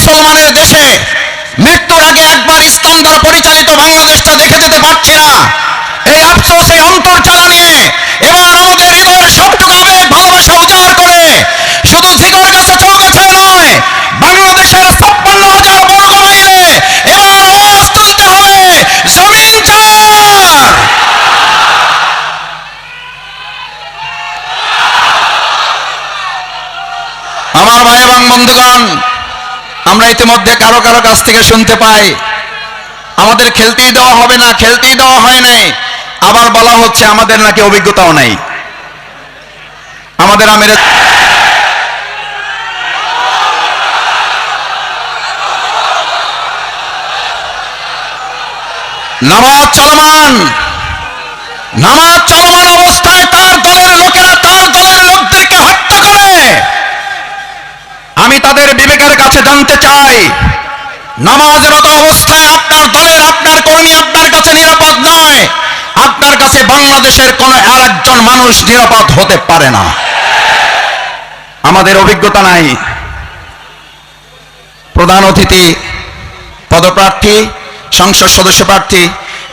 মুসলমানের দেশে মৃত্যুর আগে একবার ইসলাম দ্বারা পরিচালিত বাংলাদেশটা দেখে যেতে পারছি না। এই আফসোস, এই অন্তর্জালা নিয়ে এবার আমাদের হৃদয়ের সবটুকু আবেগ ভালোবাসা উজাড় করে শুধু ঝিকরগাছা চৌগাছায় নয়, বাংলাদেশের 56,000 বর্গ মাইলে এবার আওয়াজ তুলতে হবে, জমিন চার। আমার ভাই এবং বন্ধুগণ, আমরা ইতিমধ্যে কারো কারো কাছ থেকে শুনতে পাই আমাদের খেলতেই দেওয়া হবে না, খেলতেই দেওয়া হয় নাই। আবার বলা হচ্ছে আমাদের নাকি অভিজ্ঞতাও নাই। আমাদের আমিরে নামাজ চলমান, নামাজ চলমান অবস্থায় তার দলের লোকেরা তার দলের লোকদেরকে হত্যা করে। আমি তাদের বিবেকের কাছে জানতে চাই, নামাজরত অবস্থায় আপনার দলের আপনার কর্মী আপনার কাছে নিরাপদ নয়, আপনার কাছে বাংলাদেশের কোন আরেকজন মানুষ নিরাপদ হতে পারে না। আমাদের অভিজ্ঞতা নাই। প্রধান অতিথি, পদপ্রার্থী, সংসদ সদস্য প্রার্থী,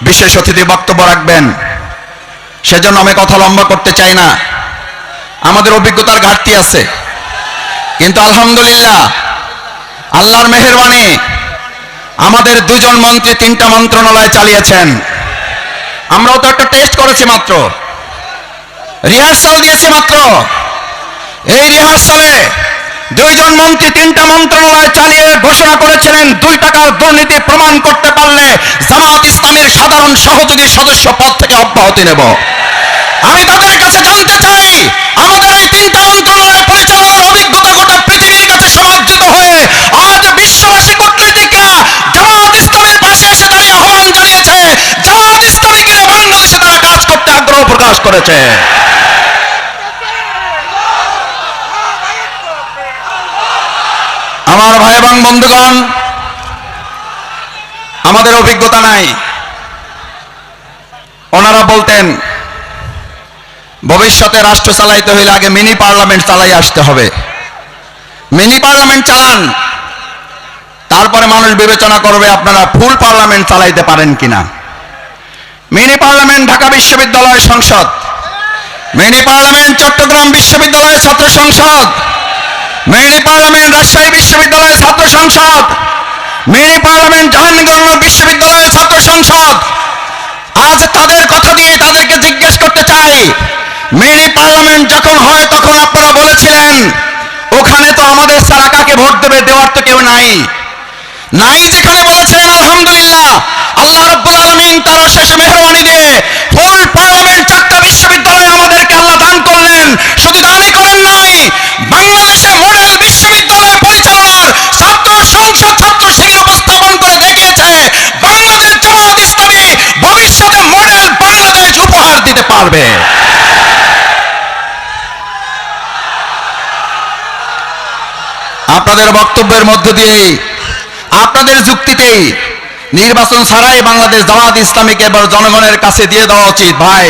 বিশেষ অতিথি বক্তব্য রাখবেন, সেজন্য আমি কথা লম্বা করতে চাই না। আমাদের অভিজ্ঞতার ঘাটতি আছে, কিন্তু আলহামদুলিল্লাহ আল্লাহর মেহেরবানি আমাদের দুজন মন্ত্রী 3টা মন্ত্রণালয় চালিয়েছেন। আমরাও তো একটা টেস্ট করেছি, মাত্র রিহার্সাল দিয়েছি মাত্র। এই রিহার্সালে 2 জন মন্ত্রী 3টা মন্ত্রণালয় চালিয়ে ঘোষণা করেছিলেন 2 টাকার দুর্নীতি প্রমাণ করতে পারলে জামাত ইসলামীর সাধারণ সহযোগী সদস্য পদ থেকে অব্যাহতি নেব। আমি তাদের কাছে জানতে চাই, আমাদের এই 3টা মন্ত্রণালয় পরিচালনার অভিজ্ঞতা গোটা পৃথিবীর কাছে সমাদৃত হয়ে আজ বিশ্ববাসী কূটনীতিকরা জামাত ইসলামীর পাশে এসে দাঁড়িয়ে আহ্বান জানিয়েছে, জামাত ইসলামীকে নিয়ে বাংলাদেশে তারা কাজ করতে আগ্রহ প্রকাশ করেছে। আমার ভাই এবং বন্ধুগণ, আমাদের অভিজ্ঞতা নাই। ওনারা বলতেন ভবিষ্যতে রাষ্ট্র চালাইতে হইলে আগে মিনি পার্লামেন্ট চালাই আসতে হবে। মিনি পার্লামেন্ট চালান, তারপরে মানুষ বিবেচনা করবে আপনারা ফুল পার্লামেন্ট চালাইতে পারেন কিনা। মিনি পার্লামেন্ট ঢাকা বিশ্ববিদ্যালয় সংসদ, মিনি পার্লামেন্ট চট্টগ্রাম বিশ্ববিদ্যালয় ছাত্র সংসদ, মিনি পার্লামেন্ট রাজশাহী বিশ্ববিদ্যালয়ের ছাত্র সংসদ, মিনি পার্লামেন্ট জাহাঙ্গীরনগর বিশ্ববিদ্যালয়ের ছাত্র সংসদ। আজ তাদের কথা দিয়ে তাদেরকে জিজ্ঞেস করতে চাই, মিনি পার্লামেন্ট যখন হয় তখন আপনারা বলেছিলেন ওখানে তো আমাদের ছাড়া কাকে ভোট দেবে, দেওয়ার তো কেউ নাই। নাই যেখানে বলেছিলেন, আলহামদুলিল্লাহ আল্লাহ রাব্বুল আলামিন তার অশেষ মেহেরবানি দিয়ে ফুল পার্লামেন্ট 4টা বিশ্ববিদ্যালয়ে আমাদেরকে আল্লাহ দান করলেন। শুধু দানই করেন নাই, বাংলাদেশে মডেল বিশ্ববিদ্যালয় পরিচালনার ছাত্র সংসদ ছাত্র শিবির উপস্থাপন করে দেখিয়েছে বাংলাদেশ জামাত ইসলামী ভবিষ্যতে মডেল বাংলাদেশ উপহার দিতে পারবে। আপনাদের বক্তব্যের মধ্য দিয়ে, আপনাদের যুক্তিতেই নির্বাচন ছাড়াই বাংলাদেশ জামাত ইসলামীকে এবার জনগণের কাছে দিয়ে দেওয়া উচিত। ভাই,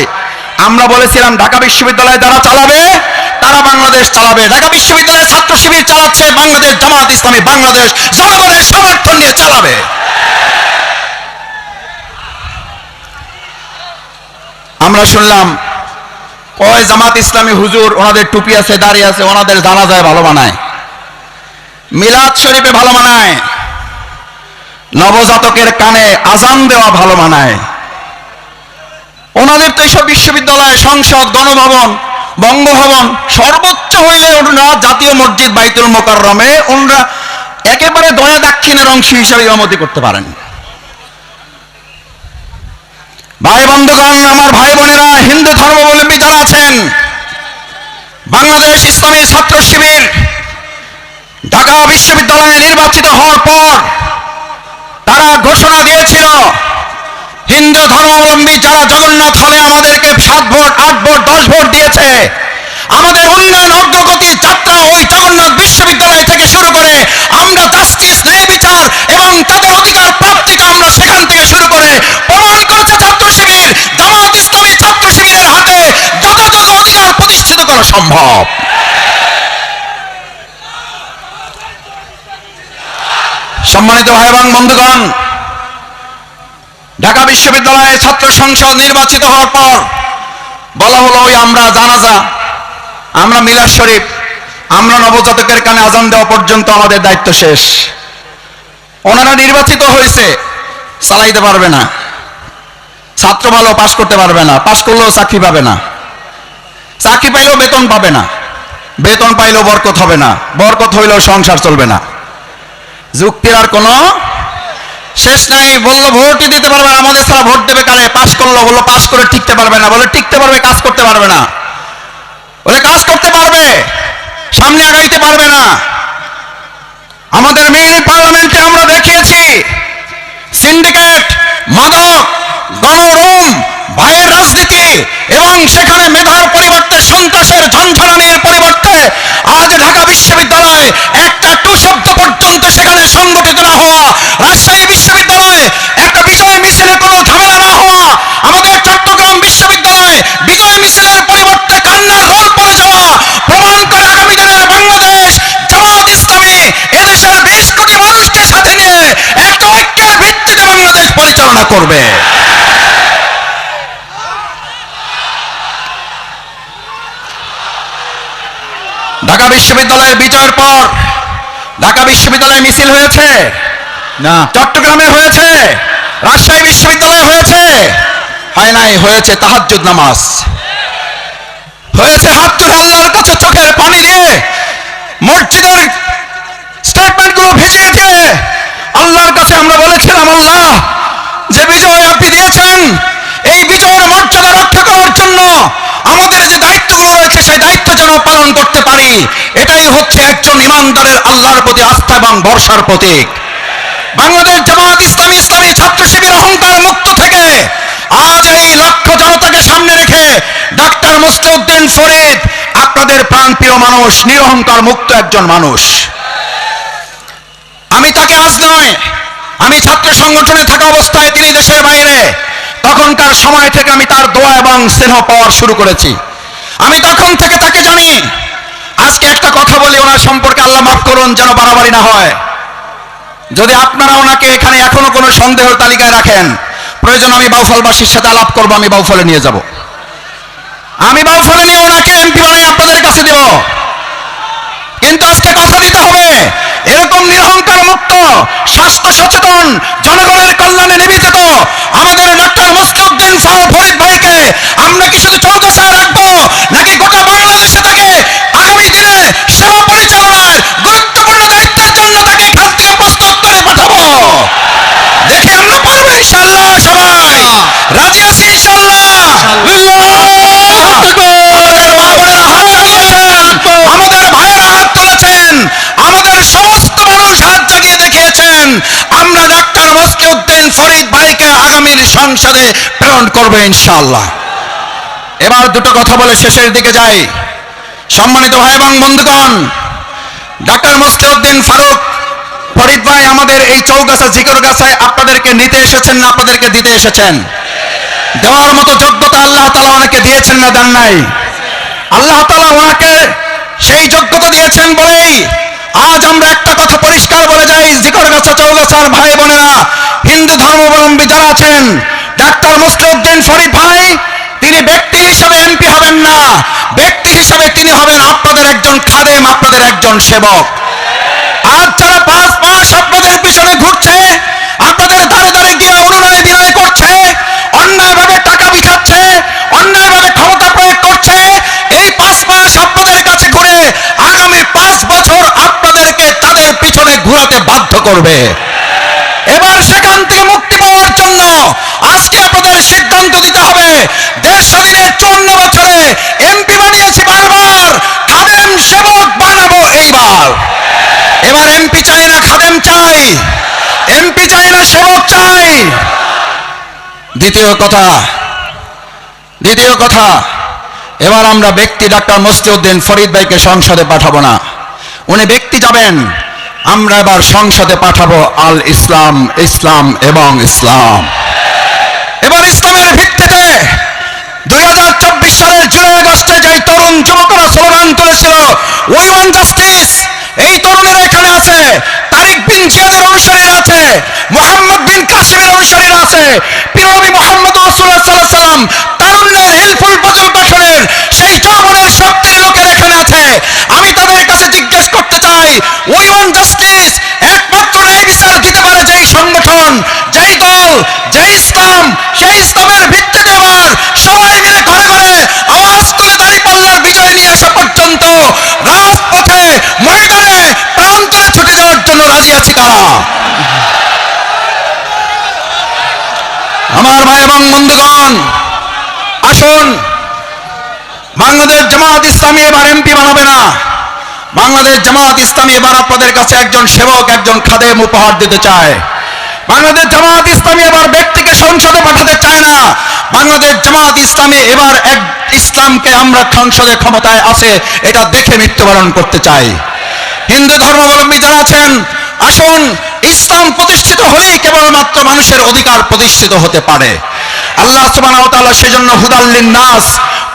আমরা বলেছিলাম ঢাকা বিশ্ববিদ্যালয় যারা চালাবে তারা বাংলাদেশ চালাবে। ঢাকা বিশ্ববিদ্যালয়ের ছাত্র শিবির চালাচ্ছে, বাংলাদেশ জামাত ইসলামী বাংলাদেশ জনগণের সমর্থন নিয়ে চালাবে। আমরা শুনলাম কয় জামাত ইসলামী হুজুর ওনাদের টুপি আছে, দাড়ি আছে, ওনাদের জানাজায় ভালো মানায়, মিলাদ শরীফে ভালো মানায়, নবজাতকের কানে আজান দেওয়া ভালো মানায়। ওনাদের তো এইসব বিশ্ববিদ্যালয়, সংসদ, গণভবন, বঙ্গভবন, সর্বোচ্চ হইলে ওনারা জাতীয় মসজিদ বাইতুল মোকাররমে ওনারা একেবারে দয়া দাক্ষিণের অংশ হিসাবে ইমামতি করতে পারেন। ভাই বন্ধুগণ, আমার ভাই বোনেরা, হিন্দু ধর্মাবলম্বী যারা আছেন, বাংলাদেশ ইসলামী ছাত্র শিবির ঢাকা বিশ্ববিদ্যালয়ে নির্বাচিত হওয়ার পর তারা ঘোষণা দিয়েছিল হিন্দু ধর্মাবলম্বী যারা জগন্নাথ হলে আমাদেরকে 7 ভোট, 8 ভোট, 10 ভোট দিয়েছে, আমাদের উন্নয়ন অগ্রগতির যাত্রা ওই জগন্নাথ বিশ্ববিদ্যালয় থেকে শুরু করে আমরা জাস্টিস, ন্যায় বিচার এবং তাদের অধিকার প্রাপ্তিকে আমরা সেখান থেকে শুরু করে প্রমাণ করেছে ছাত্র শিবির, জামাত ইসলামী ছাত্র শিবিরের হাতে যথাযথ অধিকার প্রতিষ্ঠিত করা সম্ভব। সম্মানিত ভাই এবং বন্ধুগণ, ঢাকা বিশ্ববিদ্যালয়ে ছাত্র সংসদ নির্বাচিত হওয়ার পর বলা হলো ওই আমরা জানাজা, আমরা মিলাদ শরীফ, আমরা নবজাতকের কানে আজান দেওয়া পর্যন্ত আমাদের দায়িত্ব শেষ। ওনারা নির্বাচিত হয়েছে, চালাইতে পারবে না, ছাত্র ভালো পাশ করতে পারবে না, পাশ করলেও চাকরি পাবে না, চাকরি পাইলেও বেতন পাবে না, বেতন পাইলেও বরকত হবে না, বরকত হইলেও সংসার চলবে না। যুক্তির আর কোনো শেষ নাই। বললো ভোটই দিতে পারবে না, আমাদের ছাড়া ভোট দেবে কারে? পাশ করলো, বললো পাশ করে টিকতে পারবে না, বলে টিকতে পারবে কাজ করতে পারবে না, বলে কাজ করতে পারবে সামনে আগাইতে পারবে না। আমাদের মিনি পার্লামেন্টে আমরা দেখিয়েছি সিন্ডিকেট, মাদক, গণরুম, ভাইয়ের রাজনীতি এবং সেখানে মেধার পরিবর্তে সন্ত্রাসের ঝঞ্ঝানির পরিবর্তে আজ ঢাকা বিশ্ববিদ্যালয় একটা টু শব্দ পর্যন্ত সেখানে সংগঠিত না হওয়া, রাজশাহী বিশ্ববিদ্যালয়ে একটা বিজয় মিছিলে কোনো ঝামেলা না হওয়া, আমাদের চট্টগ্রাম বিশ্ববিদ্যালয়ে বিজয় মিছিলের পরিবর্তে কান্নার রোল পড়ে যাওয়া প্রমাণ করে আগামী দিনের বাংলাদেশ জামাত ইসলামী এদেশের 20 কোটি মানুষকে সাথে নিয়ে একটা ঐক্যের ভিত্তিতে বাংলাদেশ পরিচালনা করবে। ঢাকা বিশ্ববিদ্যালয়ের বিজয়ের পর ঢাকা বিশ্ববিদ্যালয়ে মিছিল হয়েছে না, চট্টগ্রামে হয়েছে, রাজশাহী বিশ্ববিদ্যালয়ে হয়েছে, হয় নাই? হয়েছে তাহাজ্জুদ নামাজ, হয়েছে হাত তুলে আল্লাহর কাছে চোখের পানি দিয়ে মসজিদের স্টেটমেন্ট গুলো ভিজিয়ে দিয়ে আল্লাহর কাছে আমরা বলেছিলাম, আল্লাহ যে বিজয় আপনি দিয়েছেন এই বিজয়ের মর্যাদা রক্ষা করার জন্য আমাদের যে দায়িত্বগুলো রয়েছে সেই দায়িত্ব যেন পালন করতে পারি। এটাই হচ্ছে একজন ইমানদারের আল্লাহর প্রতি আস্থা এবং ভরসার প্রতীক। বাংলাদেশ জামাত ইসলামী ইসলামী ছাত্র শিবির অহংকার মুক্ত থেকে আজ এই লক্ষ জনতাকে সামনে রেখে ডাক্তার মুসলিউদ্দিন ফরিদ আপনাদের প্রাণপ্রিয় মানুষ, নিরহংকার মুক্ত একজন মানুষ। আমি তাকে আজ নয়, আমি ছাত্র সংগঠনে থাকা অবস্থায় তিনি দেশের বাইরে, তখনকার সময় থেকে আমি তার দোয়া এবং স্নেহ পাওয়া শুরু করেছি। আমি তখন থেকে তাকে জানি। আজকে একটা কথা বলি ওনার সম্পর্কে, আল্লাহ মাফ করুন যেন বাড়াবাড়ি না হয়। যদি আপনারা ওনাকে এখানে এখনো কোনো সন্দেহের তালিকায় রাখেন, প্রয়োজন আমি বাউফলবাসীর সাথে আলাপ করবো, আমি বাউফলে নিয়ে যাব, আমি বাউফলে নিয়ে ওনাকে এমপি বানাই আপনাদের কাছে দেব। কিন্তু আজকে কথা দিতে হবে, এরকম নিরহংকার মুক্ত, স্বাস্থ্য সচেতন, জনগণের কল্যাণে নিবেদিত আমাদের ডাক্তার মুসলিউদ্দিন ফরিদ ভাইকে আমরা কি শুধু চৌগাছায় রাখবো, নাকি গোটা বাংলাদেশে তাকে আগামী দিনে সেবা পরিচালনার গুরুত্বপূর্ণ দায়িত্বের জন্য তাকে এখান থেকে প্রস্তুত করে পাঠাবো? দেখি আমরা পারবো ইনশাআল্লাহ। সবাই রাজি আছি ইনশাআল্লাহ? আমাদের ভাইয়েরা হাত তুলেছেন, আমাদের সমস্ত মানুষ হাত জাগিয়ে দেখিয়েছেন। আমরা ডাক্তার মুসলিউদ্দিন ফরিদ ভাইকে আগামীর সংসদে প্রেরণ করবো ইনশাআল্লাহ। এবার দুটো কথা বলে শেষের দিকে যাই। সম্মানিত ভাই এবং বন্ধুগণ, ডাক্তার মুসলিউদ্দিন ফরিদ ভাই আমাদের এই চৌগাছা জিকরগাছায় আপনাদেরকে নিতে এসেছেন না আপনাদেরকে দিতে এসেছেন? দেওয়ার মতো যোগ্যতা আল্লাহ তাআলা ওনাকে দিয়েছেন না দেন নাই? আল্লাহ তাআলা ওনাকে সেই যোগ্যতা দিয়েছেন বলেই আজ আমরা একটা কথা পরিষ্কার বলে যাই, জিকরগাছা চৌগাছার ভাই বোনেরা, হিন্দু ধর্মাবলম্বী যারা আছেন, ডাক্তার মুসলিউদ্দিন ফরিদ ভাই তিনি ব্যক্তি হিসাবে এমপি হবেন না, ব্যক্তি হিসাবে তিনি হবেন আপনাদের একজন খাদেম, আপনাদের একজন সেবক। আজ যারা 5 মাস আপনাদের পিছনে ঘুরছে, আপনাদের ধারে ধারে গিয়ে অনুনয় বিনয় করছে, অন্যায়ভাবে টাকা বিছাচ্ছে, অন্যায়ভাবে ক্ষমতা প্রয়োগ করছে, এই 5 মাস আপনাদের কাছে ঘুরে আগামী 5 বছর আপনাদেরকে তাদের পিছনে ঘুরাতে বাধ্য করবে। এবার সেখান থেকে মুক্তি পাওয়ার জন্য আজকে আপনাদের সিদ্ধান্ত দিতে হবে। 1.5 দিনের 54 বছরে এমপি বানিয়েছি বারবার, খাদেম সেবক বানাবো এইবার। এবার এমপি চাই না খাদেম চাই, এমপি চাই না সেবক চাই। দ্বিতীয় কথা, এবার আমরা ব্যক্তি ডাক্তার মুসলিউদ্দিন ফরিদ ভাইকে সংসদে পাঠাবো না, উনি ব্যক্তি যাবেন, আমরা এবার সংসদে পাঠাবো আল ইসলাম, ইসলাম এবং ইসলাম। এবার ইসলামের ভিত্তিতে 2024 সালের জুলাই আগস্টে যে তরুণ যুবকরা স্লোগান তুলেছিল উই ওয়ান্ট জাস্টিস, এই তরুণেরা এখানে আছে, তারিক বিন জিয়াদের অনুসারী প্রিয়নবী মুহাম্মদ রাসূলুল্লাহ সাল্লাল্লাহু আলাইহি ওয়াসাল্লাম তারুণ্যের হিলফুল প্রজন্মের সেই যৌবনের শক্তির লোকের এখানে আছে। আমি তাদের কাছে জিজ্ঞেস করতে চাই, উই ওয়ান্ট জাস্টিস, একমাত্র ন্যায় বিচার দিতে পারে যেই সংগঠন, যেই দল, যেই ইসলাম, সেই ইসলামের ভিত্তিতে এবার সবাই মিলে ঘরে ঘরে আওয়াজ তুলে দাঁড়িপাল্লার বিজয় নিয়ে আসা পর্যন্ত রাজপথে, ময়দানে, প্রান্তরে ছুটে যাওয়ার জন্য রাজি আছি কারা? আমার ভাই এবং বন্ধুগণ, আসুন, বাংলাদেশ জামাত ইসলামী এবার এমপি বানাবে না। বাংলাদেশ জামাত ইসলামী এবার আপনাদের কাছে একজন সেবক, একজন খাদেম উপহার দিতে চায়। বাংলাদেশ জামাত ইসলামী এবার ব্যক্তিকে সংসদে পাঠাতে চায় না। বাংলাদেশ জামাত ইসলামী এবার এক ইসলামকে আমরা সংসদে ক্ষমতায় আছে এটা দেখে মৃত্যুবরণ করতে চাই। হিন্দু ধর্মাবলম্বী যারা আছেন, আসুন, ইসলাম প্রতিষ্ঠিত হলেই কেবলমাত্র মানুষের অধিকার প্রতিষ্ঠিত হতে পারে। আল্লাহ সুবহানাহু ওয়া তাআলা সেজন্য হুদাল লিন-নাস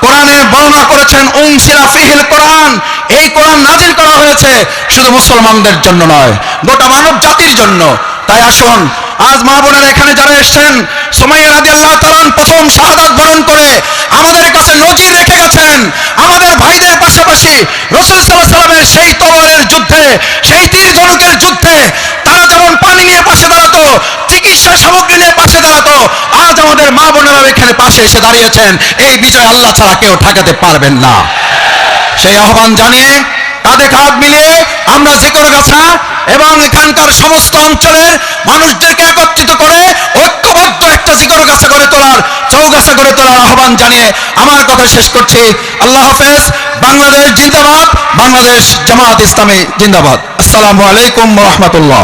কোরআনের বর্ণনা করেছেন, উনজিলা ফিহিল কোরআন, এই কোরআন নাজিল করা হয়েছে শুধু মুসলমানদের জন্য নয়, গোটা মানব জাতির জন্য। তাই আসুন, আজ মা বোনেরা এখানে যারা এসেছেন, সুমাইয়া রাদিয়াল্লাহু তাআলা প্রথম শাহাদাত বরণ করে আমাদের কাছে নজির রেখে গেছেন। আমাদের ভাইদের পাশাপাশি রাসূল সাল্লাল্লাহু আলাইহি ওয়াসাল্লামের সেই তলোয়ারের যুদ্ধে, সেই তীর জনকের যুদ্ধে তারা যেমন পানি নিয়ে পাশে দাঁড়াতো, চিকিৎসা সামগ্রী নিয়ে পাশে দাঁড়াতো, আজ আমাদের মা বোনেরা এখানে পাশে এসে দাঁড়িয়েছেন। এই বিজয় আল্লাহ ছাড়া কেউ ঠেকাতে পারবেন না। সেই আহ্বান জানিয়ে কাঁধে কাঁধ মিলিয়ে আমরা জিকরগাছা এবং এখানকার সমস্ত অঞ্চলের মানুষদেরকে একত্রিত করে ঐক্যবদ্ধ একটা জিকরগাছা গড়ে তোলার, চৌগাছা গড়ে তোলার আহ্বান জানিয়ে আমার কথা শেষ করছি। আল্লাহ হাফেজ। বাংলাদেশ জিন্দাবাদ, বাংলাদেশ জামাত ইসলামী জিন্দাবাদ। আসসালামু আলাইকুম ওয়া রাহমাতুল্লাহ।